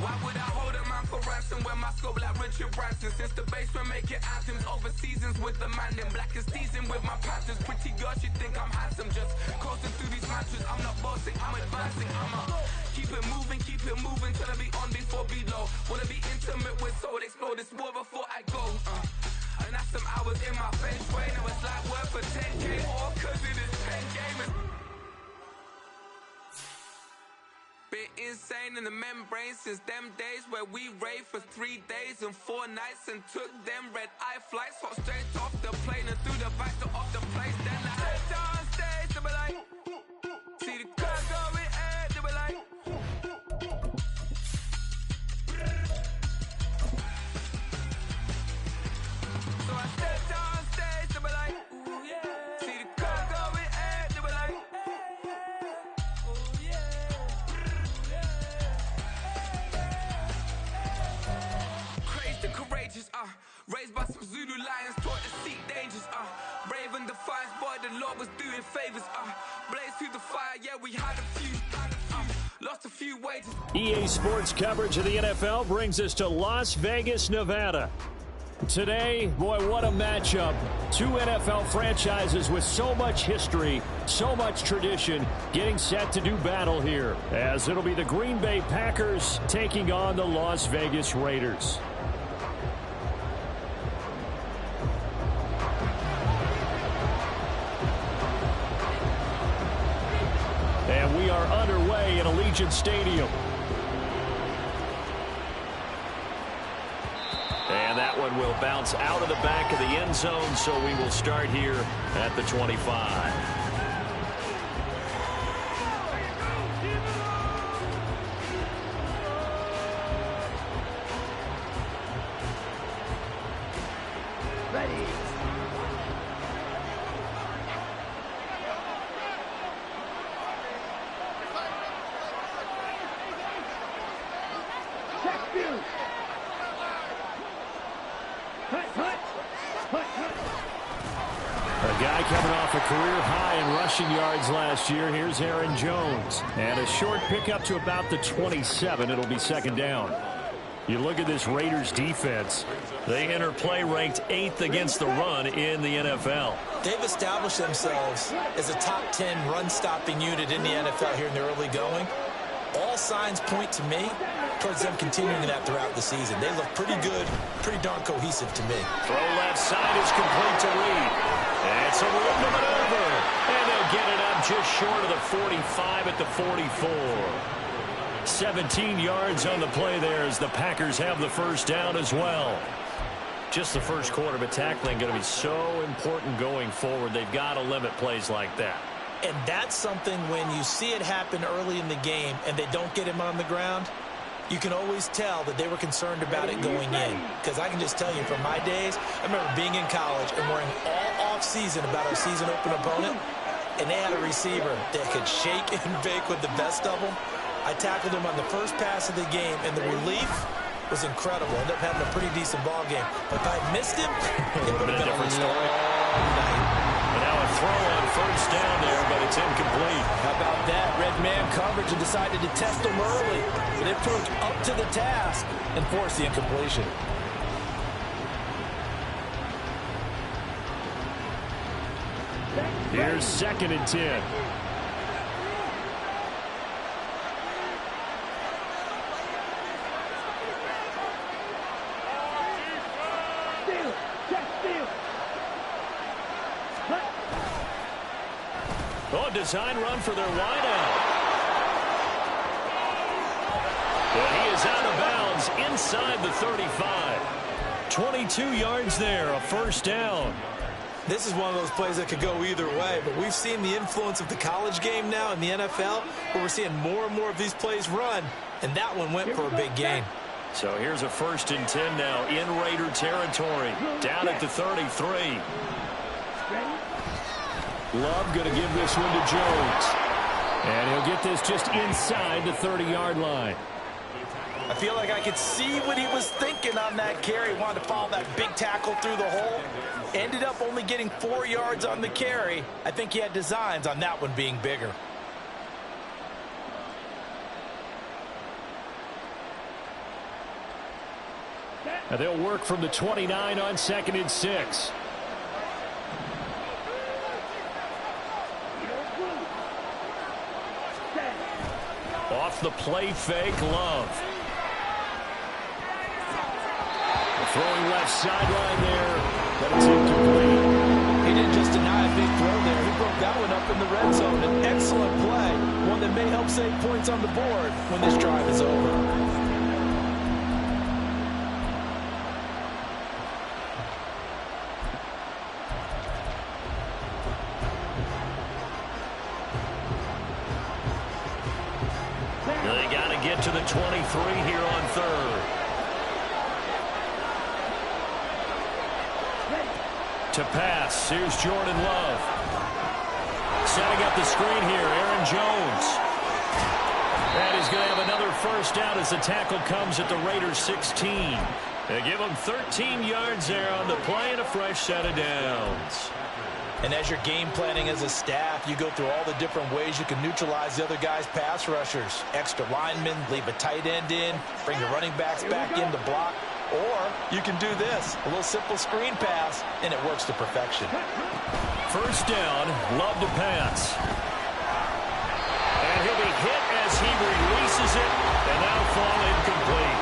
Why would I hold a man for ransom when my scope like Richard Branson? Since the basement making anthems over seasons with the man in black is teasing with my patterns. Pretty girl, she think I'm handsome. Just coasting through these matches. I'm not bossing, I'm advancing. Keep it moving till I be on before below. Wanna be intimate with soul, explore this war before I go. And that's some hours in my bench way. Now it's like work for 10K all cause it is 10 gaming. Been insane in the membrane since them days where we raved for 3 days and 4 nights and took them red-eye flights. Hot straight off the plane and through the back door of the place. Then I head down stage, they be like, see the crowd going air, they be like. So I step down stage, they be like, ooh yeah. See the crowd going air, they be like, ooh yeah. Crazed and courageous, raised by some Zulu lions, taught to seek dangers, brave and defiant, boy, the Lord was doing favors, blaze through the fire, yeah, we had a few, lost a few wages. EA Sports coverage of the NFL brings us to Las Vegas, Nevada. Today, boy, what a matchup. Two NFL franchises with so much history, so much tradition, getting set to do battle here, as it'll be the Green Bay Packers taking on the Las Vegas Raiders. And we are underway in Allegiant Stadium. And that one will bounce out of the back of the end zone, so we will start here at the 25. Ready. A guy coming off a career high in rushing yards last year. Here's Aaron Jones. And a short pickup to about the 27. It'll be second down. You look at this Raiders defense. They enter play ranked 8th against the run in the NFL. They've established themselves as a top 10 run-stopping unit in the NFL here in the early going. All signs point to me towards them continuing that throughout the season. They look pretty good, pretty darn cohesive to me. Throw left side is complete to Reed. And it's a little maneuver. And they'll get it up just short of the 45 at the 44. 17 yards on the play there as the Packers have the first down as well. Just the first quarter, but tackling going to be so important going forward. They've got to limit plays like that. And that's something when you see it happen early in the game and they don't get him on the ground, you can always tell that they were concerned about it going in. Because I can just tell you from my days, I remember being in college and worrying all off-season about our season open opponent, and they had a receiver that could shake and bake with the best of them. I tackled him on the first pass of the game, and the relief was incredible. Ended up having a pretty decent ball game. But if I missed him, it would have been a different story. And now a throw on first down there, but it's incomplete. How about that? Red man coverage and decided to test him early. But it proved up to the task and forced the incompletion. Here's 2nd and 10. Oh, design run for their wideout. And he is out of bounds inside the 35. 22 yards there, a first down. This is one of those plays that could go either way, but we've seen the influence of the college game now in the NFL, where we're seeing more and more of these plays run, and that one went for a big gain. So here's a 1st and 10 now in Raider territory, down at the 33. Love going to give this one to Jones. And he'll get this just inside the 30-yard line. I feel like I could see what he was thinking on that carry. Wanted to follow that big tackle through the hole. Ended up only getting 4 yards on the carry. I think he had designs on that one being bigger. And they'll work from the 29 on 2nd and 6. Off the play fake, Love. Throwing left sideline there, but it's incomplete. He didn't just deny a big throw there. He broke that one up in the red zone. An excellent play, one that may help save points on the board when this drive is over. They got to get to the 23 here on 3rd. To pass, here's Jordan Love. Setting up the screen here, Aaron Jones. And he's going to have another first down as the tackle comes at the Raiders' 16. They give him 13 yards there on the play and a fresh set of downs. And as you're game planning as a staff, you go through all the different ways you can neutralize the other guy's pass rushers. Extra linemen, leave a tight end in, bring the running backs back in to block. Or you can do this, a little simple screen pass, and it works to perfection. First down, Love to pass. And he'll be hit as he releases it, and now fall incomplete.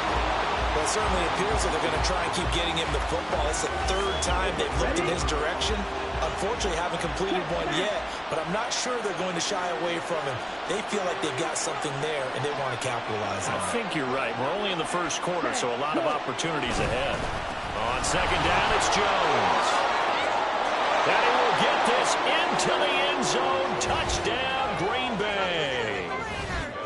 Well, it certainly appears that they're going to try and keep getting him the football. It's the 3rd time they've looked in his direction. Unfortunately, haven't completed one yet, but I'm not sure they're going to shy away from him. They feel like they've got something there, and they want to capitalize on it. I think you're right. We're only in the first quarter, so a lot of opportunities ahead. On 2nd down, it's Jones. And he will get this into the end zone. Touchdown, Green Bay.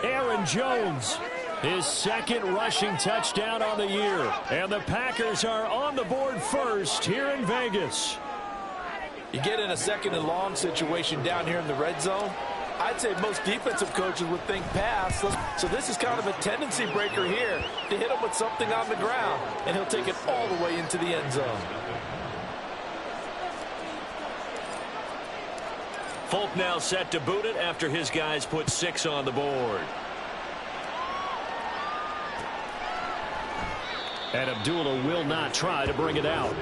Aaron Jones, his 2nd rushing touchdown on the year. And the Packers are on the board first here in Vegas. You get in a 2nd and long situation down here in the red zone, I'd say most defensive coaches would think pass. So this is kind of a tendency breaker here to hit him with something on the ground, and he'll take it all the way into the end zone. Folk now set to boot it after his guys put 6 on the board. And Abdullah will not try to bring it out.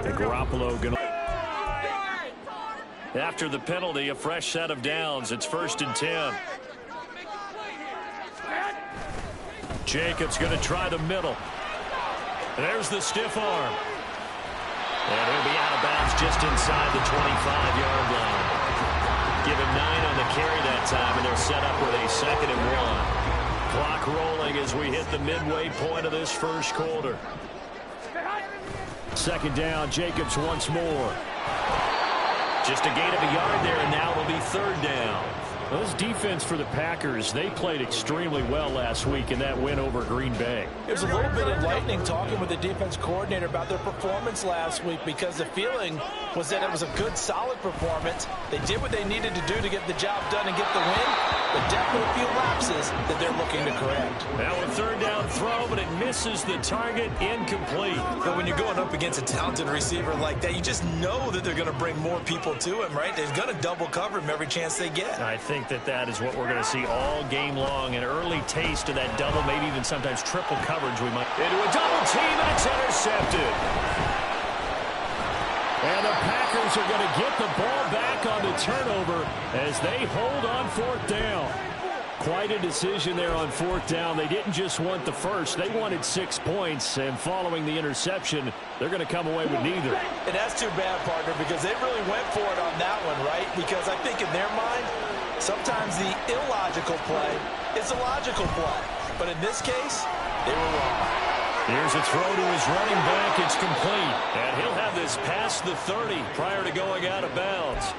And Garoppolo going to... After the penalty, a fresh set of downs. It's 1st and 10. Jacobs going to try the middle. And there's the stiff arm. And he'll be out of bounds just inside the 25-yard line. Give him 9 on the carry that time, and they're set up with a 2nd and 1. Clock rolling as we hit the midway point of this first quarter. 2nd down, Jacobs once more. Just a gain of a yard there, and now it'll be 3rd down. Well, this defense for the Packers, they played extremely well last week in that win over Green Bay. It was a little bit enlightening talking with the defense coordinator about their performance last week, because the feeling was that it was a good, solid performance. They did what they needed to do to get the job done and get the win, but definitely a few lapses that they're looking to correct. Now a 3rd down throw, but it misses the target, incomplete. But when you're going up against a talented receiver like that, you just know that they're going to bring more people to him, right? They're going to double cover him every chance they get. I think that is what we're going to see all game long. An early taste of that double, maybe even sometimes triple coverage. We might into a double team, and it's intercepted. And the Packers are going to get the ball back on the turnover as they hold on 4th down. Quite a decision there on 4th down. They didn't just want the first. They wanted 6 points, and following the interception, they're going to come away with neither. And that's too bad, partner, because they really went for it on that one, right? Because I think in their mind, sometimes the illogical play is a logical play. But in this case, they were wrong. Here's a throw to his running back. It's complete. And he'll have this past the 30 prior to going out of bounds.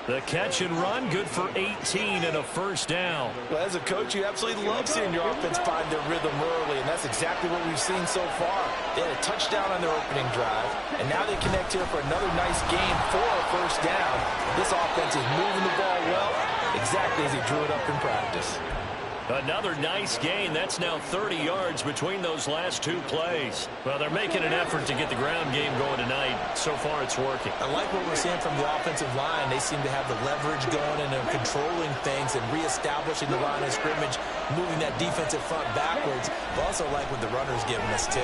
The catch and run, good for 18 and a first down. Well, as a coach, you absolutely love seeing your offense find their rhythm early, and that's exactly what we've seen so far. They had a touchdown on their opening drive, and now they connect here for another nice game for a first down. This offense is moving the ball well, exactly as he drew it up in practice. Another nice gain. That's now 30 yards between those last two plays. Well, they're making an effort to get the ground game going tonight. So far, it's working. I like what we're seeing from the offensive line. They seem to have the leverage going and they're controlling things and reestablishing the line of scrimmage, moving that defensive front backwards. But also like what the runner's giving us, too.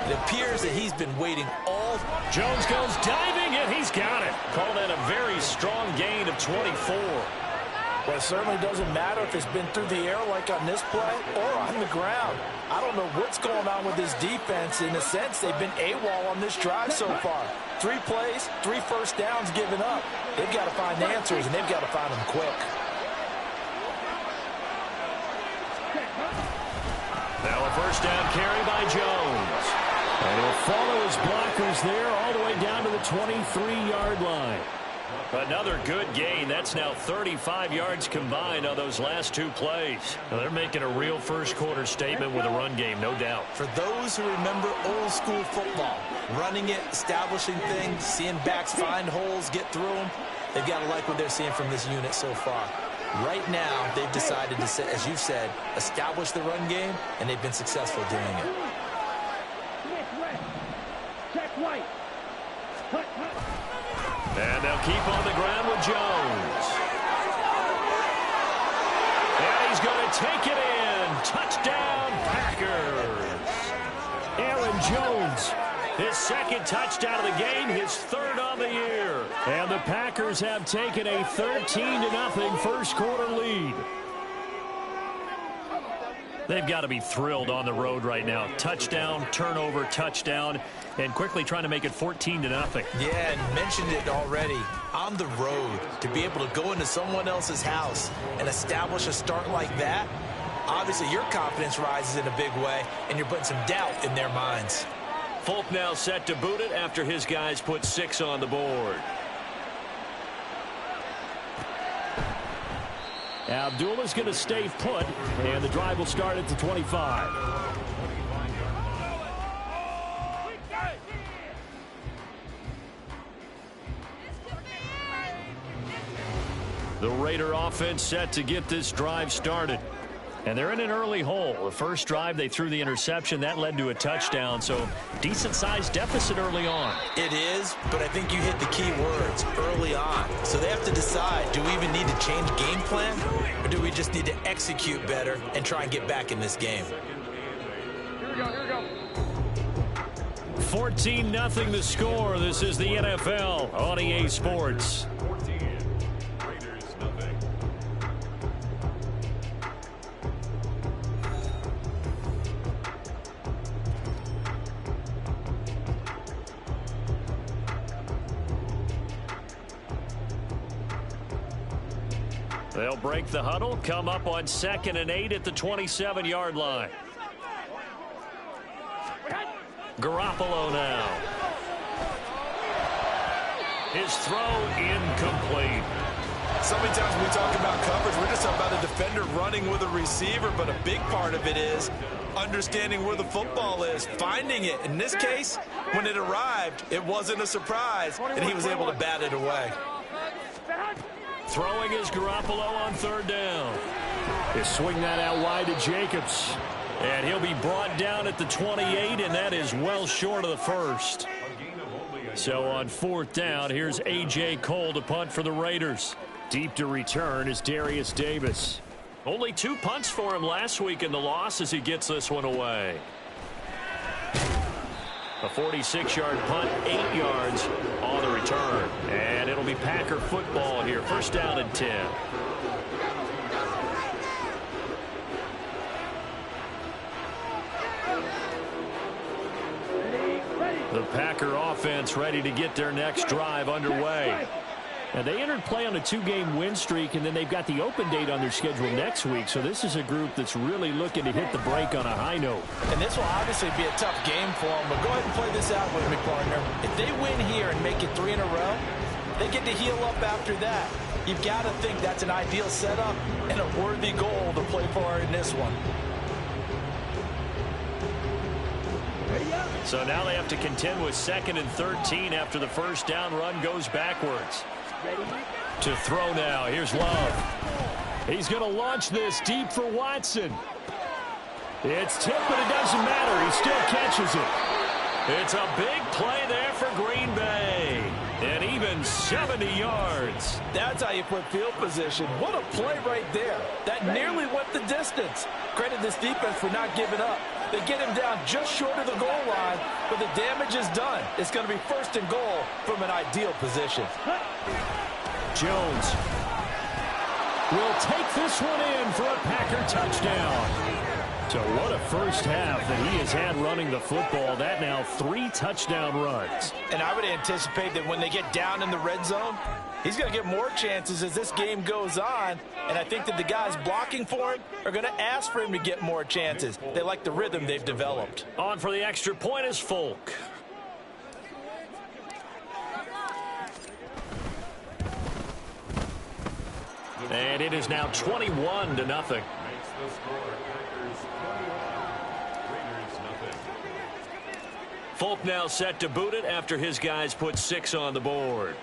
It appears that he's been waiting all... Jones goes diving, and he's got it. Called in a very strong gain of 24. Well, it certainly doesn't matter if it's been through the air like on this play or on the ground. I don't know what's going on with this defense. In a sense, they've been AWOL on this drive so far. 3 plays, 3 first downs given up. They've got to find answers, and they've got to find them quick. Now a first down carry by Jones. And he'll follow his blockers there all the way down to the 23-yard line. Another good gain. That's now 35 yards combined on those last 2 plays. Now they're making a real first-quarter statement with a run game, no doubt. For those who remember old-school football, running it, establishing things, seeing backs find holes, get through them, they've got to like what they're seeing from this unit so far. Right now, they've decided to, as you've said, establish the run game, and they've been successful doing it. And they'll keep on the ground with Jones. And he's going to take it in. Touchdown, Packers. Aaron Jones, his second touchdown of the game, his 3rd on the year. And the Packers have taken a 13-0 first-quarter lead. They've got to be thrilled on the road right now. Touchdown, turnover, touchdown, and quickly trying to make it 14-0. Yeah, and mentioned it already. On the road, to be able to go into someone else's house and establish a start like that, obviously your confidence rises in a big way, and you're putting some doubt in their minds. Folk now set to boot it after his guys put 6 on the board. Abdullah's going to stay put, and the drive will start at the 25. The Raider offense set to get this drive started. And they're in an early hole. The first drive, they threw the interception. That led to a touchdown, so decent-sized deficit early on. It is, but I think you hit the key words early on. So they have to decide, do we even need to change game plan, or do we just need to execute better and try and get back in this game? Here we go. 14-0 the score. This is the NFL on EA Sports. They'll break the huddle, come up on 2nd and 8 at the 27-yard line. Garoppolo now. His throw incomplete. So many times when we talk about coverage, we're just talking about a defender running with a receiver, but a big part of it is understanding where the football is, finding it. In this case, when it arrived, it wasn't a surprise, and he was able to bat it away. Throwing is Garoppolo on 3rd down. They swing that out wide to Jacobs. And he'll be brought down at the 28, and that is well short of the first. So on 4th down, here's A.J. Cole to punt for the Raiders. Deep to return is Darius Davis. Only 2 punts for him last week in the loss as he gets this one away. A 46-yard punt, 8 yards on the return. And it'll be Packer football here. First down and 10. The Packer offense ready to get their next drive underway. And they entered play on a 2-game win streak, and then they've got the open date on their schedule next week. So this is a group that's really looking to hit the break on a high note. And this will obviously be a tough game for them, but go ahead and play this out with me, partner. If they win here and make it 3 in a row, they get to heal up after that. You've got to think that's an ideal setup and a worthy goal to play for in this one. So now they have to contend with 2nd and 13 after the first down run goes backwards. To throw now. Here's Love. He's going to launch this deep for Watson. It's tipped, but it doesn't matter. He still catches it. It's a big play there for Green Bay. And even 70 yards. That's how you put field position. What a play right there. That nearly went the distance. Credit this defense for not giving up. They get him down just short of the goal line, but the damage is done. It's going to be 1st and goal from an ideal position. Jones will take this one in for a Packer touchdown. So what a first half that he has had running the football. That now 3 touchdown runs. And I would anticipate that when they get down in the red zone, he's going to get more chances as this game goes on. And I think that the guys blocking for him are going to ask for him to get more chances. They like the rhythm they've developed. On for the extra point is Folk. And it is now 21-0. Folk now set to boot it after his guys put 6 on the board.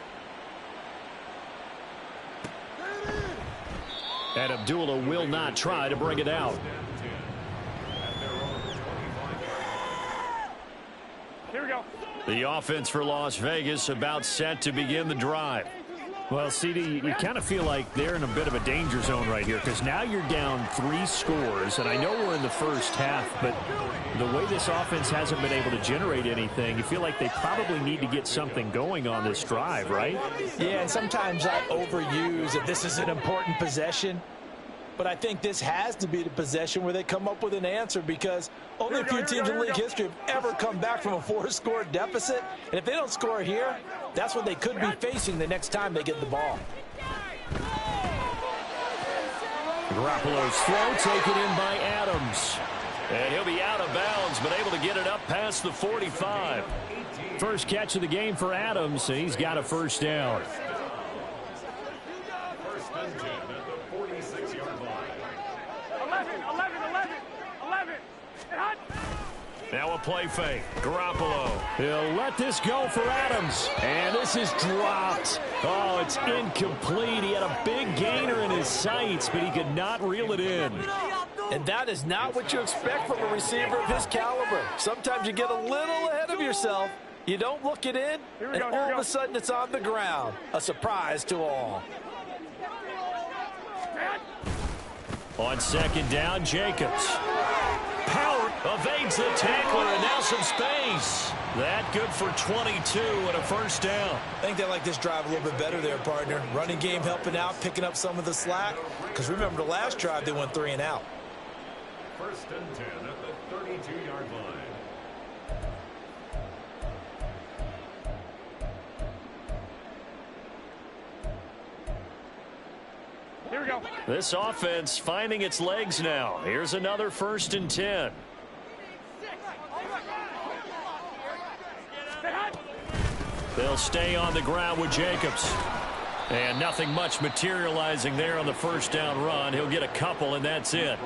And Abdullah will not try to bring it out. Here we go. The offense for Las Vegas about set to begin the drive. Well, CD, you kind of feel like they're in a bit of a danger zone right here because now you're down 3 scores, and I know we're in the first half, but the way this offense hasn't been able to generate anything, you feel like they probably need to get something going on this drive, right? Yeah, and sometimes I overuse that this is an important possession. But I think this has to be the possession where they come up with an answer because only a few teams in league history have ever come back from a 4-score deficit. And if they don't score here, that's what they could be facing the next time they get the ball. Garoppolo's throw taken in by Adams. And he'll be out of bounds, but able to get it up past the 45. First catch of the game for Adams, and he's got a first down. Now a play fake. Garoppolo. He'll let this go for Adams. And this is dropped. Oh, it's incomplete. He had a big gainer in his sights, but he could not reel it in. And that is not what you expect from a receiver of his caliber. Sometimes you get a little ahead of yourself. You don't look it in, and all of a sudden it's on the ground. A surprise to all. On second down, Jacobs. Power evades the tackler, and now some space. That good for 22 and a first down. I think they like this drive a little bit better there, partner. Running game helping out, picking up some of the slack. Because remember the last drive, they went 3 and out. 1st and 10 at the 32-yard line. Here we go. This offense finding its legs now. Here's another 1st and 10. They'll stay on the ground with Jacobs. And nothing much materializing there on the first down run. He'll get a couple, and that's it.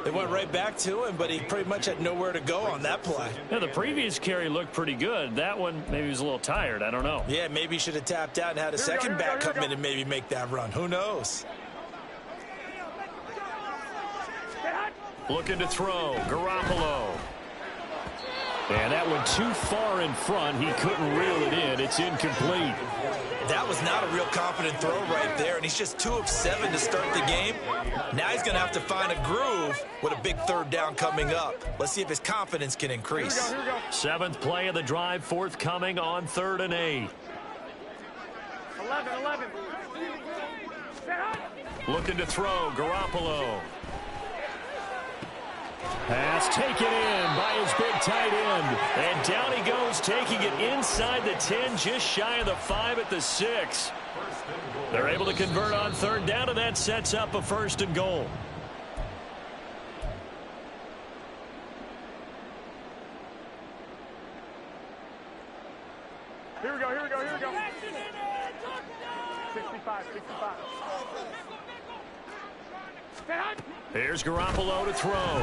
They went right back to him, but he pretty much had nowhere to go on that play. Yeah, the previous carry looked pretty good. That one, maybe he was a little tired. I don't know. Yeah, maybe he should have tapped out and had a second back come in and maybe make that run. Who knows? Looking to throw. Garoppolo. And that one too far in front. He couldn't reel it in. It's incomplete. That was not a real confident throw right there, and he's just 2 of 7 to start the game. Now he's going to have to find a groove with a big 3rd down coming up. Let's see if his confidence can increase. Here we go. 7th play of the drive, forthcoming on 3rd and 8. 11. Looking to throw. Garoppolo. Pass taken in by his big tight end. And down he goes, taking it inside the 10, just shy of the 5 at the 6. They're able to convert on 3rd down, and that sets up a 1st and goal. Here we go. 65. Here's Garoppolo to throw.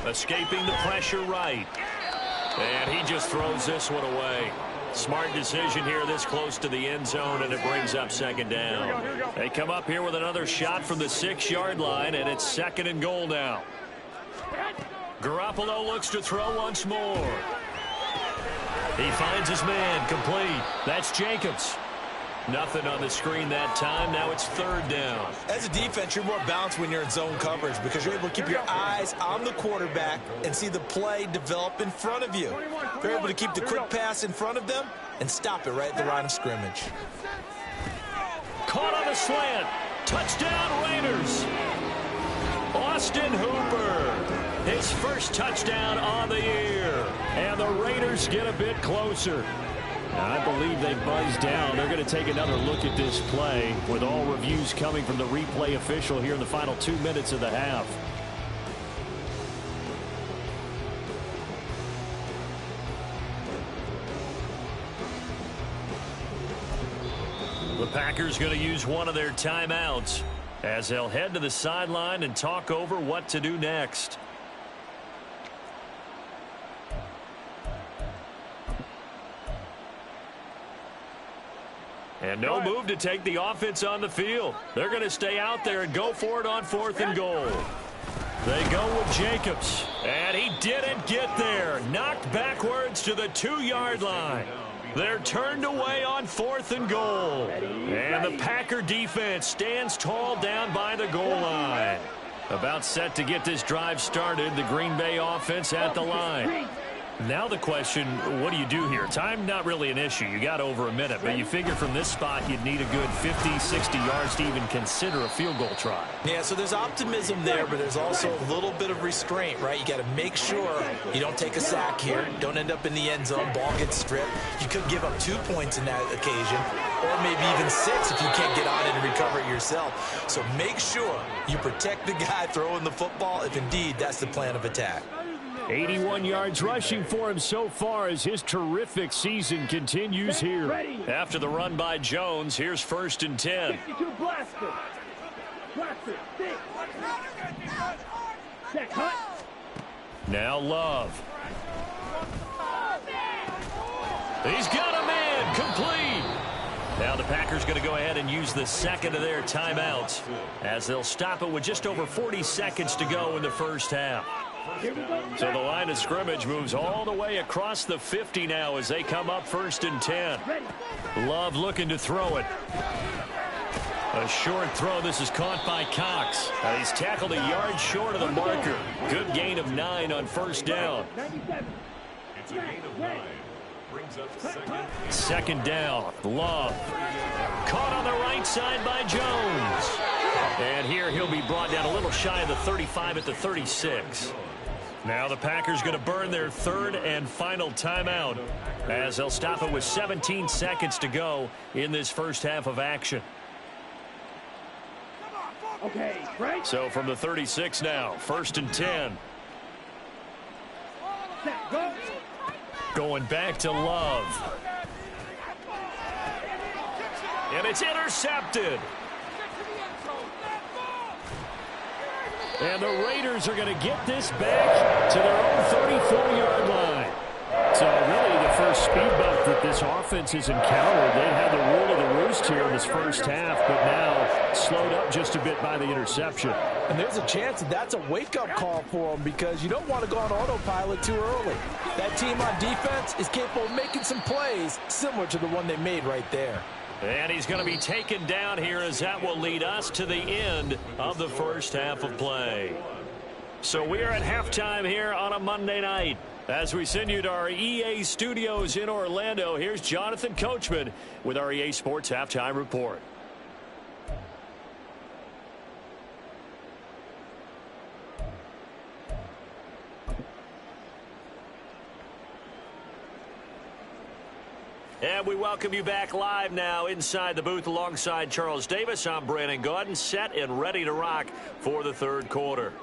Escaping the pressure right. And he just throws this one away. Smart decision here this close to the end zone, and it brings up second down. Here we go. They come up here with another shot from the 6-yard line, and it's second and goal now. Garoppolo looks to throw once more. He finds his man, complete. That's Jacobs. Nothing on the screen that time. Now it's third down. As a defense, you're more balanced when you're in zone coverage because you're able to keep your eyes on the quarterback and see the play develop in front of you. You're able to keep the quick pass in front of them and stop it right at the line of scrimmage. Caught on a slant. Touchdown, Raiders. Austin Hooper. His first touchdown on the year. And the Raiders get a bit closer. I believe they buzzed down. They're going to take another look at this play with all reviews coming from the replay official here in the final 2 minutes of the half. The Packers going to use one of their timeouts as they'll head to the sideline and talk over what to do next. And no move to take the offense on the field. They're going to stay out there and go for it on 4th and goal. They go with Jacobs. And he didn't get there. Knocked backwards to the 2-yard line. They're turned away on 4th and goal. And the Packer defense stands tall down by the goal line. About set to get this drive started. The Green Bay offense at the line. Now the question, what do you do here? Time not really an issue. You got over a minute, but you figure from this spot you'd need a good 50, 60 yards to even consider a field goal try. Yeah, so there's optimism there, but there's also a little bit of restraint, right? You got to make sure you don't take a sack here. Don't end up in the end zone. Ball gets stripped. You could give up 2 points in that occasion, or maybe even 6 if you can't get on it and recover it yourself. So make sure you protect the guy throwing the football if indeed that's the plan of attack. 81 yards rushing for him so far as his terrific season continues here. After the run by Jones, here's 1st and 10. Now Love. He's got a man, complete. Now the Packers going to go ahead and use the second of their timeouts as they'll stop it with just over 40 seconds to go in the first half. So the line of scrimmage moves all the way across the 50 now as they come up 1st and 10. Love looking to throw it. A short throw. This is caught by Cox. He's tackled a yard short of the marker. Good gain of 9 on 1st down. It's a gain of 9. Brings up second down. Love. Caught on the right side by Jones. And here he'll be brought down a little shy of the 35 at the 36. Now the Packers going to burn their 3rd and final timeout as they'll stop it with 17 seconds to go in this first half of action. Okay, right. So from the 36 now, 1st and 10. Go. Going back to Love. And it's intercepted. And the Raiders are going to get this back to their own 34-yard line. So really the first speed bump that this offense has encountered. They had the rule of the roost here in this first half, but now slowed up just a bit by the interception. And there's a chance that that's a wake-up call for them because you don't want to go on autopilot too early. That team on defense is capable of making some plays similar to the one they made right there. And he's going to be taken down here as that will lead us to the end of the first half of play. So we are at halftime here on a Monday night. As we send you to our EA studios in Orlando, here's Jonathan Coachman with our EA Sports Halftime Report. And we welcome you back live now inside the booth alongside Charles Davis. I'm Brandon Gaudin, set and ready to rock for the 3rd quarter.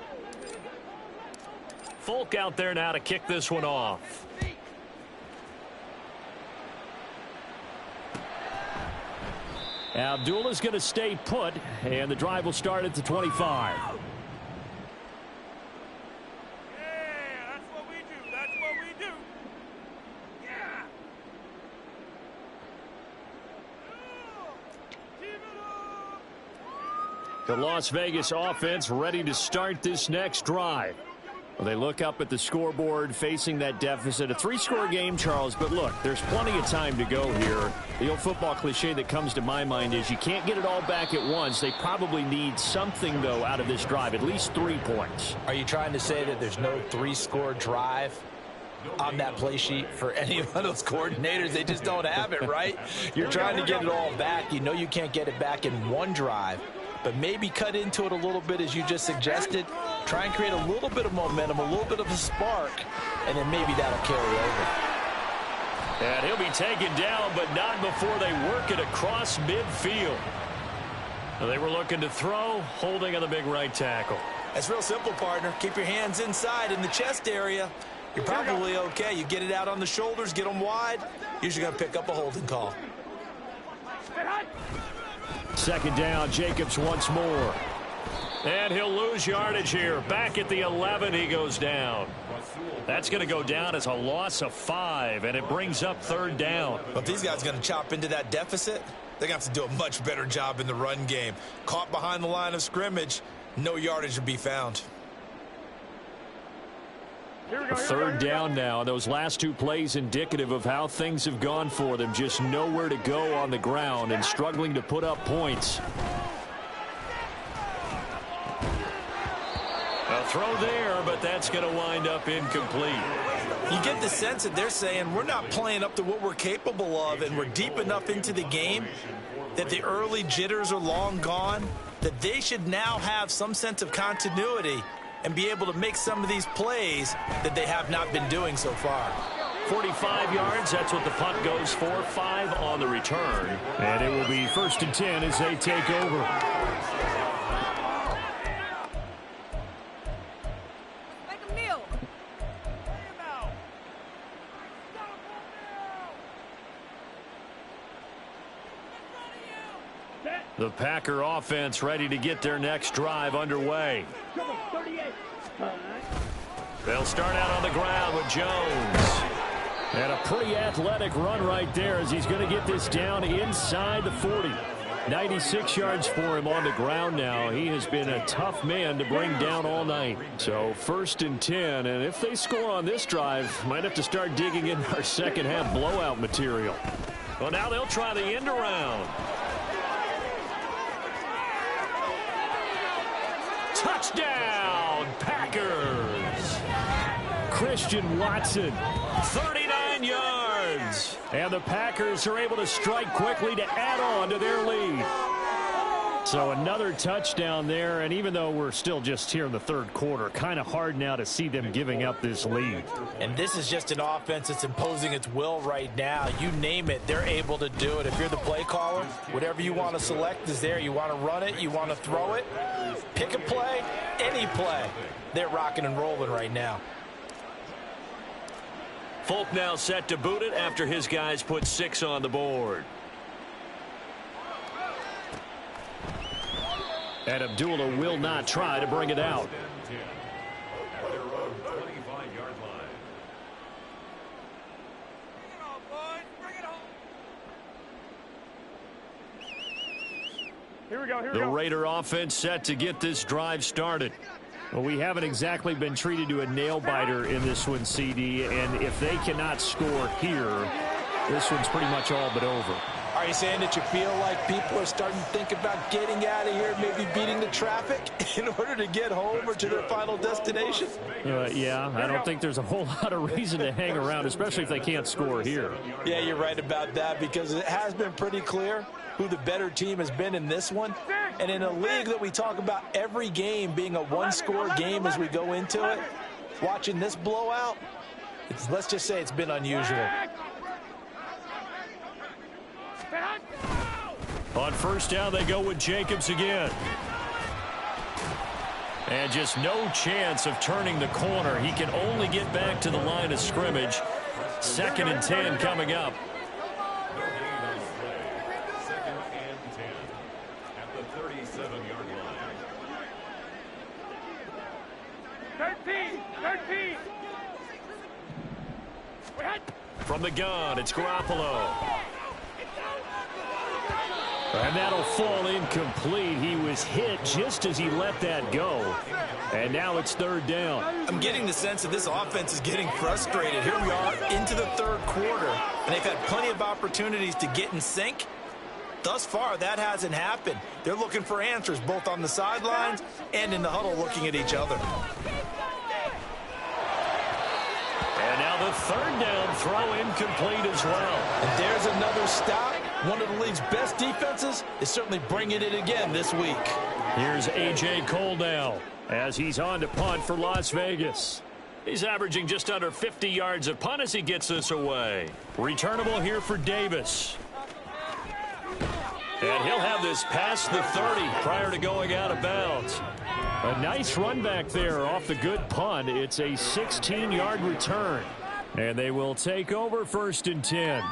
Folk out there now to kick this one off. Abdullah's going to stay put, and the drive will start at the 25. The Las Vegas offense ready to start this next drive. Well, they look up at the scoreboard facing that deficit. A 3-score game, Charles, but look, there's plenty of time to go here. The old football cliche that comes to my mind is you can't get it all back at once. They probably need something, though, out of this drive, at least 3 points. Are you trying to say that there's no 3-score drive on that play sheet for any one of those coordinators? They just don't have it, right? You're trying to get it all back. You know you can't get it back in one drive, but maybe cut into it a little bit as you just suggested. Try and create a little bit of momentum, a little bit of a spark, and then maybe that'll carry over. And he'll be taken down, but not before they work it across midfield. They were looking to throw, holding on the big right tackle. That's real simple, partner. Keep your hands inside in the chest area. You're probably okay. You get it out on the shoulders, get them wide. Usually going to pick up a holding call. Second down, Jacobs once more. And he'll lose yardage here. Back at the 11, he goes down. That's going to go down as a loss of 5, and it brings up third down. But if these guys are going to chop into that deficit, they're going to have to do a much better job in the run game. Caught behind the line of scrimmage, no yardage to be found. Third down now. Those last 2 plays indicative of how things have gone for them. Just nowhere to go on the ground and struggling to put up points. A throw there, but that's going to wind up incomplete. You get the sense that they're saying we're not playing up to what we're capable of, and we're deep enough into the game that the early jitters are long gone, that they should now have some sense of continuity and be able to make some of these plays that they have not been doing so far. 45 yards, that's what the punt goes for. 5 on the return. And it will be 1st and 10 as they take over. The Packer offense ready to get their next drive underway. They'll start out on the ground with Jones. And a pretty athletic run right there as he's going to get this down inside the 40. 96 yards for him on the ground now. He has been a tough man to bring down all night. So 1st and 10, and if they score on this drive, might have to start digging in our second half blowout material. Well, now they'll try the end around. Touchdown, Packers! Christian Watson, 39 yards. And the Packers are able to strike quickly to add on to their lead. So another touchdown there, and even though we're still just here in the 3rd quarter, kind of hard now to see them giving up this lead. And this is just an offense that's imposing its will right now. You name it, they're able to do it. If you're the play caller, whatever you want to select is there. You want to run it, you want to throw it, pick a play, any play. They're rocking and rolling right now. Folk now set to boot it after his guys put 6 on the board. And Abdullah will not try to bring it out. Here we go. The Raider offense set to get this drive started. Well, we haven't exactly been treated to a nail-biter in this one, CD, and if they cannot score here, this one's pretty much all but over. Are you saying that you feel like people are starting to think about getting out of here, maybe beating the traffic in order to get home or to their final destination? Yeah, I don't think there's a whole lot of reason to hang around, especially if they can't score here. Yeah, you're right about that, because it has been pretty clear who the better team has been in this one. And in a league that we talk about every game being a one-score game as we go into it, watching this blowout, let's just say it's been unusual. On 1st down, they go with Jacobs again. And just no chance of turning the corner. He can only get back to the line of scrimmage. 2nd and 10 coming up. From the gun, it's Garoppolo. And that'll fall incomplete. He was hit just as he let that go. And now it's third down. I'm getting the sense that this offense is getting frustrated. Here we are into the third quarter, and they've had plenty of opportunities to get in sync. Thus far, that hasn't happened. They're looking for answers both on the sidelines and in the huddle looking at each other. And now the third down throw incomplete as well. And there's another stop. One of the league's best defenses is certainly bringing it again this week. Here's A.J. Cole now as he's on to punt for Las Vegas. He's averaging just under 50 yards a punt as he gets this away. Returnable here for Davis. And he'll have this past the 30 prior to going out of bounds. A nice run back there off the good punt. It's a 16-yard return. And they will take over 1st and 10.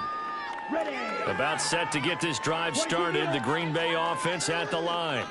About set to get this drive started. The Green Bay offense at the line.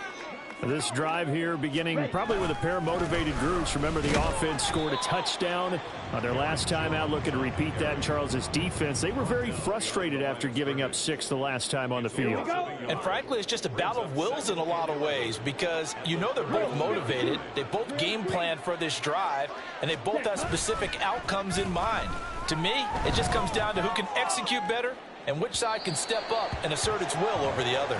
This drive here beginning probably with a pair of motivated groups. Remember, the offense scored a touchdown on their last time out. Looking to repeat that in Charles's defense. They were very frustrated after giving up 6 the last time on the field. And frankly, it's just a battle of wills in a lot of ways because you know they're both motivated. They both game planned for this drive, and they both have specific outcomes in mind. To me, it just comes down to who can execute better and which side can step up and assert its will over the other.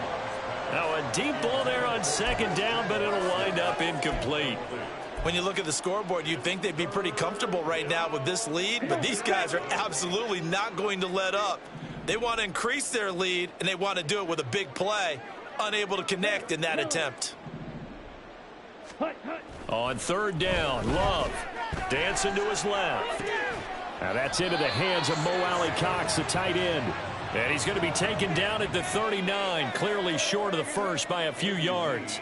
Now a deep ball there on 2nd down, but it'll wind up incomplete. When you look at the scoreboard, you'd think they'd be pretty comfortable right now with this lead, but these guys are absolutely not going to let up. They want to increase their lead, and they want to do it with a big play. Unable to connect in that attempt. On 3rd down, Love dancing to his left. Now that's into the hands of Mo Alley-Cox, the tight end. And he's going to be taken down at the 39, clearly short of the first by a few yards.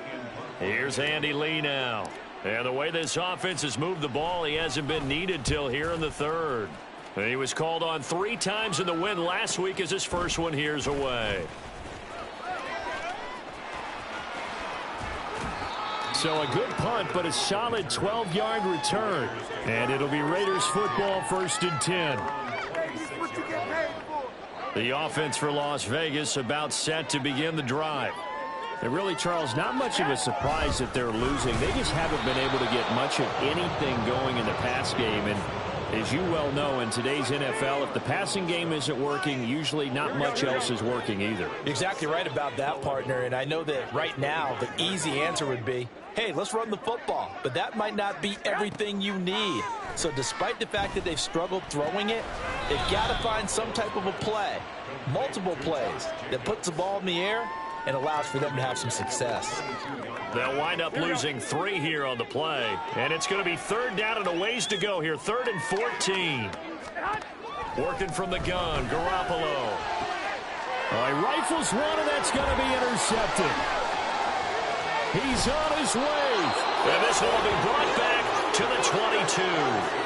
Here's Andy Lee now. And the way this offense has moved the ball, he hasn't been needed till here in the 3rd. He was called on 3 times in the win last week as his first one here's away. So a good punt, but a solid 12-yard return. And it'll be Raiders football 1st and 10. The offense for Las Vegas about set to begin the drive. And really, Charles, not much of a surprise that they're losing. They just haven't been able to get much of anything going in the pass game. And as you well know, in today's NFL, if the passing game isn't working, usually not much else is working either. Exactly right about that, partner. And I know that right now the easy answer would be, hey, let's run the football. But that might not be everything you need. So despite the fact that they've struggled throwing it, they've got to find some type of a play, multiple plays, that puts the ball in the air and allows for them to have some success. They'll wind up losing 3 here on the play. And it's going to be 3rd down and a ways to go here. 3rd and 14. Working from the gun, Garoppolo. He rifles one, and that's going to be intercepted. He's on his way. And this one will be brought back to the 22.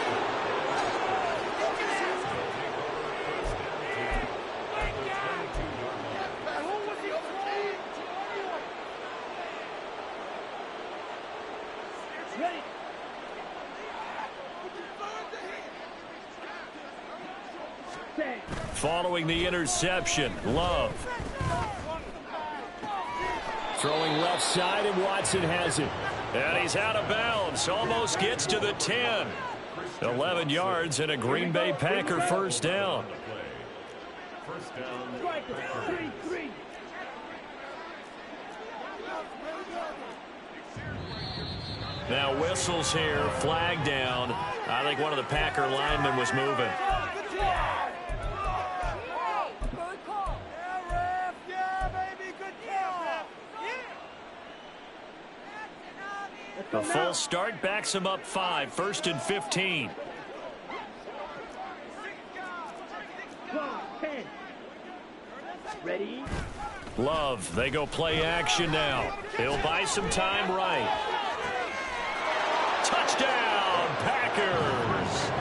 Following the interception, Love. Throwing left side, and Watson has it. And he's out of bounds. Almost gets to the 10. 11 yards and a Green Bay Packer first down. Now whistles here, flag down. I think one of the Packer linemen was moving. A full start backs him up 5, 1st and 15. Ready? Love, they go play action now. He'll buy some time right. Touchdown, Packers.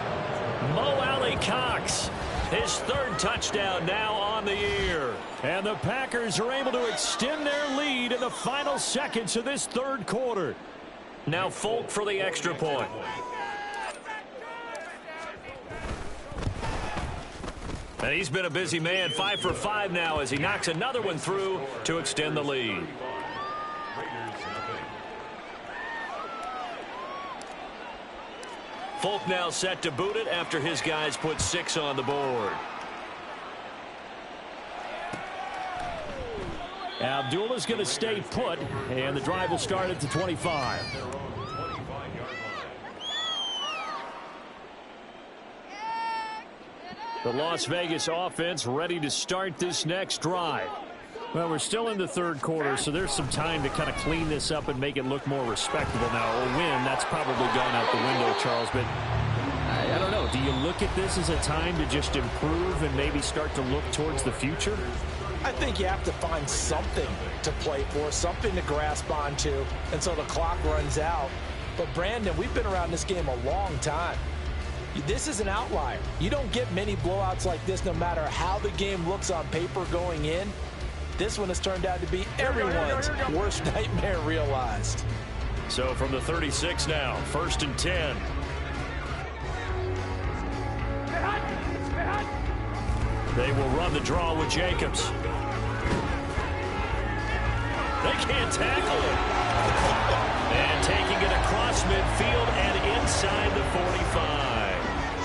Mo Alley-Cox, his 3rd touchdown now on the year. And the Packers are able to extend their lead in the final seconds of this 3rd quarter. Now Folk for the extra point. And he's been a busy man, 5 for 5 now as he knocks another one through to extend the lead. Folk now set to boot it after his guys put 6 on the board. Abdullah's going to stay put, and the drive will start at the 25. The Las Vegas offense ready to start this next drive. Well, we're still in the third quarter, so there's some time to kind of clean this up and make it look more respectable. Now, a win, that's probably gone out the window, Charles, but I don't know. Do you look at this as a time to just improve and maybe start to look towards the future? I think you have to find something to play for, something to grasp onto until the clock runs out. But, Brandon, we've been around this game a long time. This is an outlier. You don't get many blowouts like this no matter how the game looks on paper going in. This one has turned out to be everyone's worst nightmare realized. So from the 36 now, 1st and 10. They will run the draw with Jacobs. They can't tackle it. And taking it across midfield and inside the 45.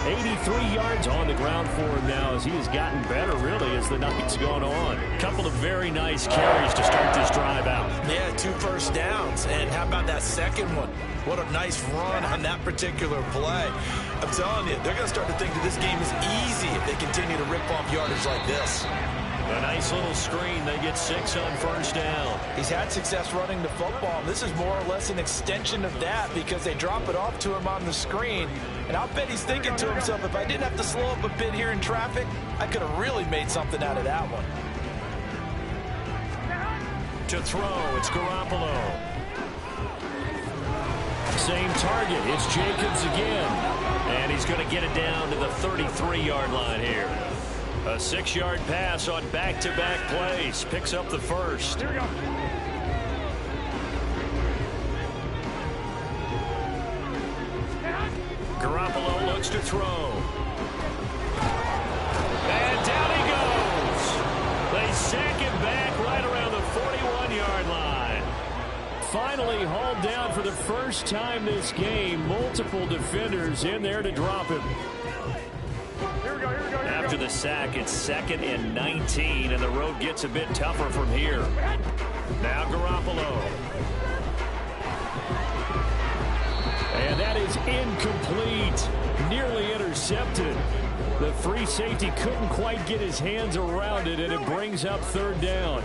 83 yards on the ground for him now as he has gotten better, really, as the night's gone on. Couple of very nice carries to start this drive out. Yeah, 2 first downs. And how about that second one? What a nice run on that particular play. I'm telling you, they're going to start to think that this game is easy if they continue to rip off yardage like this. A nice little screen. They get 6 on 1st down. He's had success running the football. This is more or less an extension of that because they drop it off to him on the screen. And I'll bet he's thinking to himself, if I didn't have to slow up a bit here in traffic, I could have really made something out of that one. To throw, it's Garoppolo. Same target. It's Jacobs again. And he's going to get it down to the 33-yard line here. A 6-yard pass on back-to-back plays. Picks up the first. Here we go. Garoppolo looks to throw. And down he goes. They sack him back right around the 41-yard line. Finally hauled down for the first time this game. Multiple defenders in there to drop him. After the sack, it's 2nd and 19, and the road gets a bit tougher from here. Now Garoppolo. And that is incomplete. Nearly intercepted. The free safety couldn't quite get his hands around it, and it brings up 3rd down.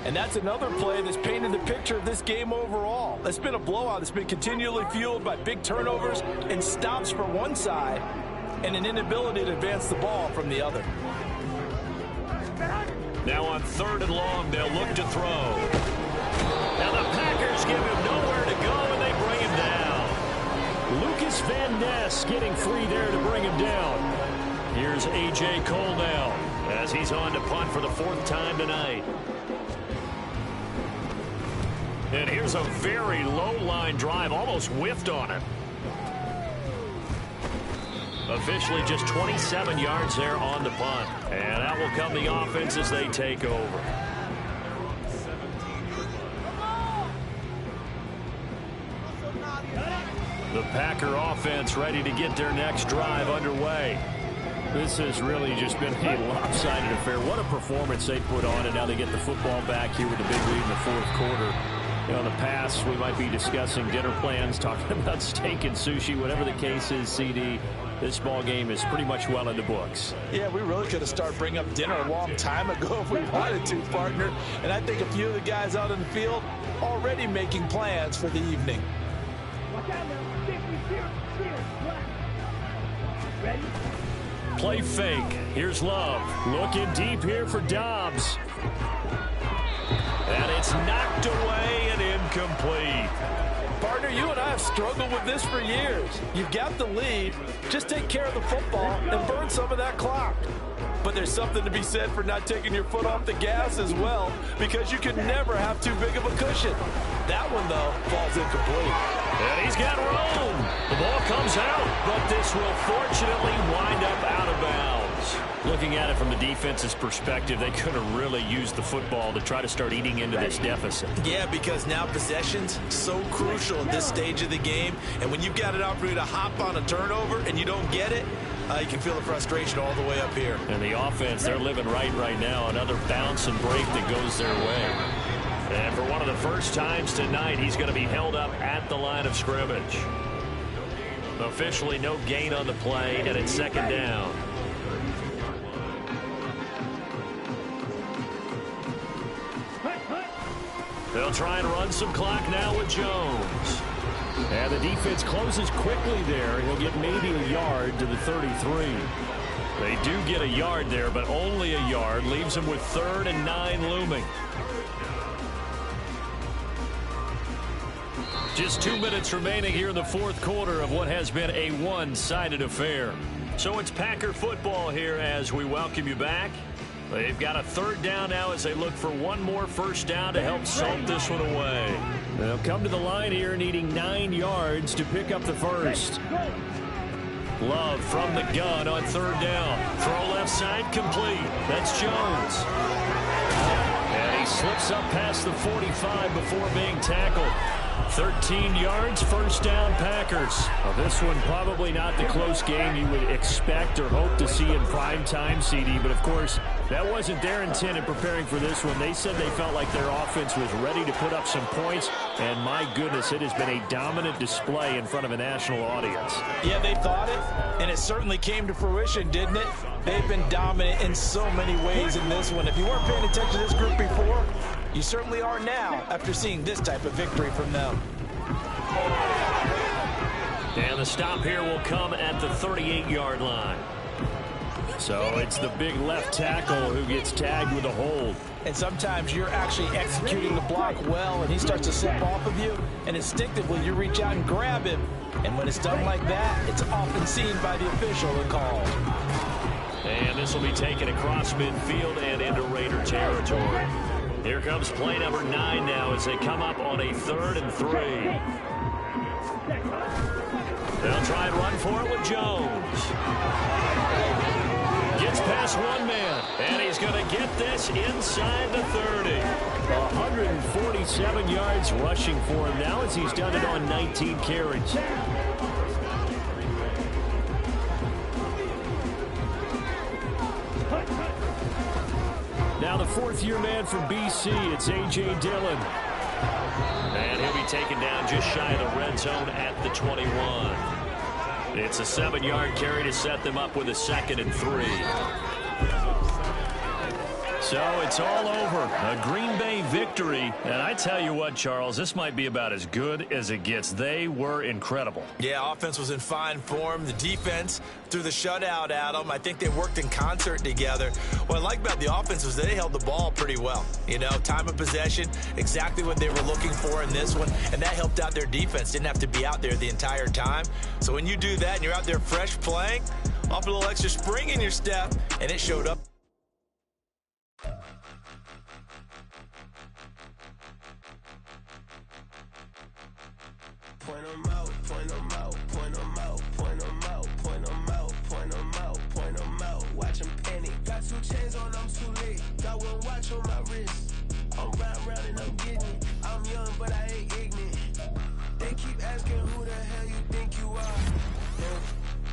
And that's another play that's painted the picture of this game overall. It's been a blowout. It's been continually fueled by big turnovers and stops for one side and an inability to advance the ball from the other. Now on 3rd and long, they'll look to throw. Now the Packers give him nowhere to go, and they bring him down. Lucas Van Ness getting free there to bring him down. Here's A.J. Cole now as he's on to punt for the 4th time tonight. And here's a very low-line drive, almost whiffed on it. Officially just 27 yards there on the punt. And that will come the offense as they take over. The Packer offense ready to get their next drive underway. This has really just been a lopsided affair. What a performance they put on, and now they get the football back here with a big lead in the 4th quarter. You know, in the past, we might be discussing dinner plans, talking about steak and sushi, whatever the case is, CD. This ball game is pretty much well in the books. Yeah, we really could have started bringing up dinner a long time ago if we wanted to, partner. And I think a few of the guys out in the field already making plans for the evening. Play fake. Here's Love. Looking deep here for Dobbs. And it's knocked away and incomplete. Partner, you and I have struggled with this for years. You've got the lead. Just take care of the football and burn some of that clock. But there's something to be said for not taking your foot off the gas as well, because you can never have too big of a cushion. That one, though, falls incomplete. And he's got room. The ball comes out, but this will fortunately wind up out of bounds. Looking at it from the defense's perspective, they could have really used the football to try to start eating into this deficit. Yeah, because now possession's so crucial at this stage of the game. And when you've got an opportunity to hop on a turnover and you don't get it, you can feel the frustration all the way up here. And the offense, they're living right now. Another bounce and break that goes their way. And for one of the first times tonight, he's going to be held up at the line of scrimmage. Officially no gain on the play, and it's second down. They'll try and run some clock now with Jones. And the defense closes quickly there. He'll get maybe a yard to the 33. They do get a yard there, but only a yard. Leaves them with 3rd and 9 looming. Just 2 minutes remaining here in the fourth quarter of what has been a one-sided affair. So it's Packer football here as we welcome you back. They've got a 3rd down now as they look for one more first down to help salt this one away. They'll come to the line here needing 9 yards to pick up the first. Love from the gun on 3rd down. Throw left side complete. That's Jones. And he slips up past the 45 before being tackled. 13 yards, first down, Packers. Well, this one probably not the close game you would expect or hope to see in prime time, CD. But, of course, that wasn't their intent in preparing for this one. They said they felt like their offense was ready to put up some points. And, my goodness, it has been a dominant display in front of a national audience. Yeah, they thought it, and it certainly came to fruition, didn't it? They've been dominant in so many ways in this one. If you weren't paying attention to this group before, you certainly are now after seeing this type of victory from them. And the stop here will come at the 38-yard line. So it's the big left tackle who gets tagged with a hold. And sometimes you're actually executing the block well, and he starts to slip off of you, and instinctively you reach out and grab him. And when it's done like that, it's often seen by the official and called. And this will be taken across midfield and into Raider territory. Here comes play number 9 now as they come up on a 3rd and 3. They'll try and run for it with Jones. Gets past one man, and he's going to get this inside the 30. 147 yards rushing for him now as he's done it on 19 carries. Now the 4th-year man from BC, it's A.J. Dillon. And he'll be taken down just shy of the red zone at the 21. It's a 7-yard carry to set them up with a 2nd and 3. So it's all over. A Green Bay victory. And I tell you what, Charles, this might be about as good as it gets. They were incredible. Yeah, offense was in fine form. The defense threw the shutout at them. I think they worked in concert together. What I like about the offense was they held the ball pretty well. You know, time of possession, exactly what they were looking for in this one. And that helped out their defense. Didn't have to be out there the entire time. So when you do that and you're out there fresh playing, off a little extra spring in your step, and it showed up. Point 'em out, point 'em out, point 'em out, point 'em out, point 'em out, point 'em out, point 'em out. Watch 'em panic. Got 2 chains on, I'm too late. Got 1 watch on my wrist. I'm round and I'm getting it. I'm young, but I ain't ignorant. They keep asking who the hell you think you are.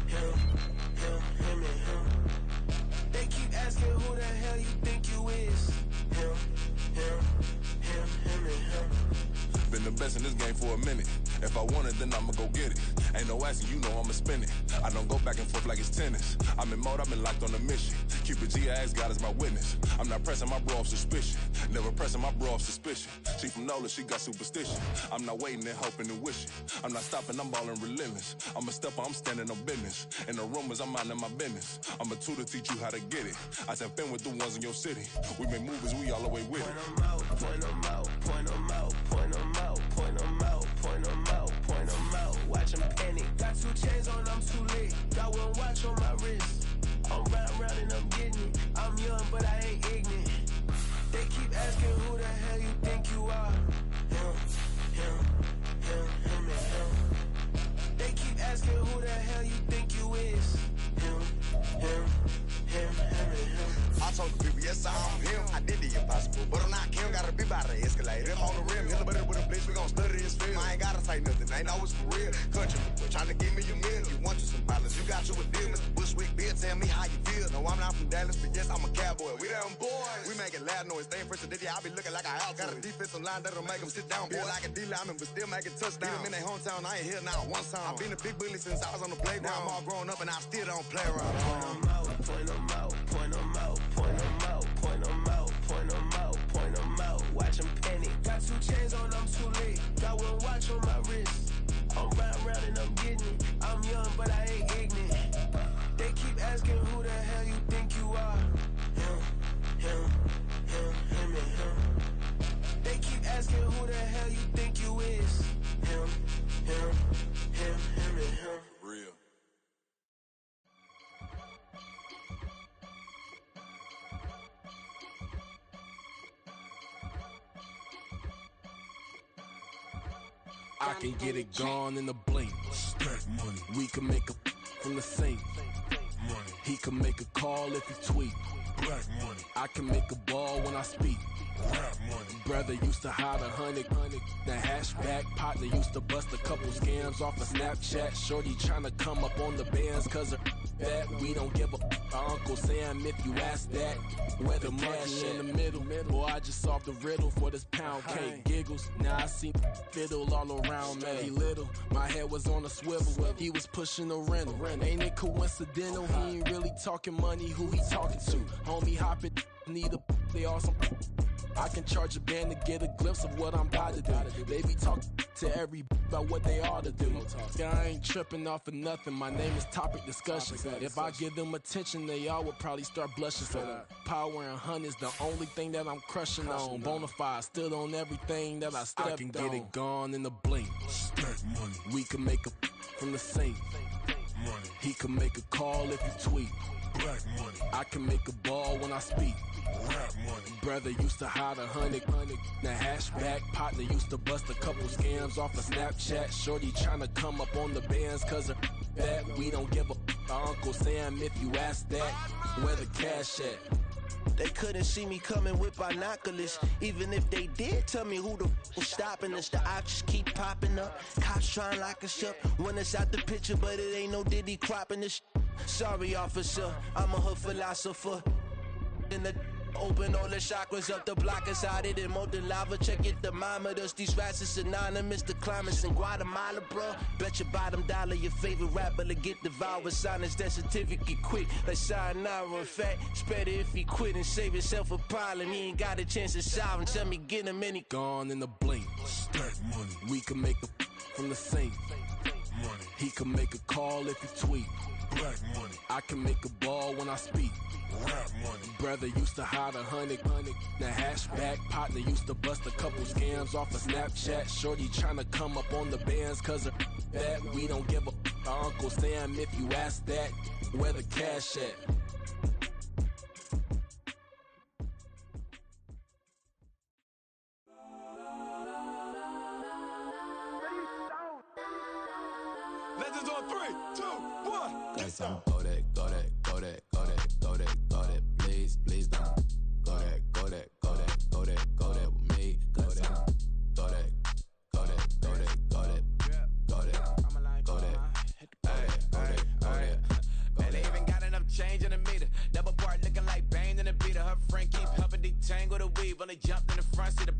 Him, and him. They keep asking who the hell you think you is. Him, and him. Been the best in this game for a minute. If I want it, then I'ma go get it. Ain't no asking, you know I'ma spin it. I don't go back and forth like it's tennis. I'm in mode, I've been locked on a mission. Cupid G, I ask God as my witness. I'm not pressing my bro off suspicion. Never pressing my bro off suspicion. She from Nola, she got superstition. I'm not waiting and hoping and wishing. I'm not stopping, I'm balling relentless. I'm a stepper, I'm standing on business. In the rumors, I'm minding my business. I'm a tutor, teach you how to get it. I said, been with the ones in your city. We make movies, we all the way with it. Point 'em out, point 'em out, point 'em out, point 'em out, point 'em out, point 'em out, point 'em out. Watch 'em panic. Got 2 chains on, I'm too late. Got 1 watch on my wrist. I'm round and I'm getting it. I'm young, but I ain't ignorant. They keep asking who the hell you think you are. Him, and him. They keep asking who the hell you think you is. Him, ain't always for real. Country, trying to give me a meal. You want you some balance, you got you a deal. Mr. Bushwick, Bill, tell me how you feel. No, I'm not from Dallas, but yes, I'm a cowboy. We them boys. We making loud noise. Staying fresh today, I be looking like an outfit. Got a defensive line that'll make them sit down. Feel like a D-lineman, but still making touchdowns. Beat them in their hometown, I ain't here now one time. I've been a big bully since I was on the playground. Now I'm all grown up and I still don't play around. Point them out, point them out, point them out, point them out, point them out, point them out, point them out. Watch them penny. Got 2 chains on, I'm too late. Got 1 watch on my wrist. I'm round and I'm getting it. I'm young, but I ain't ignorant. They keep asking who the hell you think you are. Him, and him. They keep asking who the hell you think you is. Him, and him. Real. I can get it gone in a blink. Stack money. We can make a from the sink. Money. He can make a call if he tweet. Black money. I can make a ball when I speak. Rap money. Brother used to hide 100. The hashback partner used to bust a couple scams off of Snapchat. Shorty tryna come up on the bands cause of that. We don't give a Uncle Sam if you ask that. Where the money in the middle. Boy, I just solved the riddle for this pound cake. Giggles, now I see fiddle all around me. He little, my head was on a swivel. He was pushing a rental. Ain't it coincidental? He ain't really talking money. Who he talking to? Homie hopping, need a they awesome. I can charge a band to get a glimpse of what I'm about to do. They be talking to every about what they ought to do. Yeah, I ain't tripping off of nothing. My name is Topic Discussion. If I give them attention, they all would probably start blushing. So power and hunt is the only thing that I'm crushing on. Bonafide stood on everything that I stepped on. I can get it gone in a blink. Stack money. We can make a from the sink. Money. He can make a call if he tweet. Black money. I can make a ball when I speak. Rap money. Brother used to hide 100. The hashback partner used to bust a couple scams off of Snapchat. Shorty tryna come up on the bands cause of that. We don't give a Uncle Sam if you ask that. Where the cash at? They couldn't see me coming with binoculars. Even if they did, tell me who the was stopping us. The options keep popping up. Cops trying to lock us up. When it's out the picture, but it ain't no Diddy cropping this. Sorry, officer, I'm a hood philosopher. In the open all the chakras up the block inside it and molten lava. Check your thermometers. These rats is synonymous to climates in Guatemala, bro. Bet your bottom dollar your favorite rapper to get devoured. Sign his death certificate quick. Like sayonara. In fact, it's better if he quit and save himself a problem. He ain't got a chance to solve and tell me get him any. Gone in a blink. Stack money. We can make a from the sink. Money. He can make a call if he tweet. Black money. I can make a ball when I speak. Rap money. Brother used to hide 100. The hashback partner used to bust a couple scams off of Snapchat. Shorty tryna come up on the bands cause of that. We don't give a Uncle Sam if you ask that. Where the cash at? Legends on 3, 2, 1. Got some go that, go that, go that, go that, go that, go that. Please, please don't. Go that, go that, go that, go that, go that with me. Go that, go that, go that, go that, go that, go that, go that. Man, they even got enough change in the meter. Double part looking like Bane in the beater. Her friend keep helping detangle the weave. When they jumped in the front, see the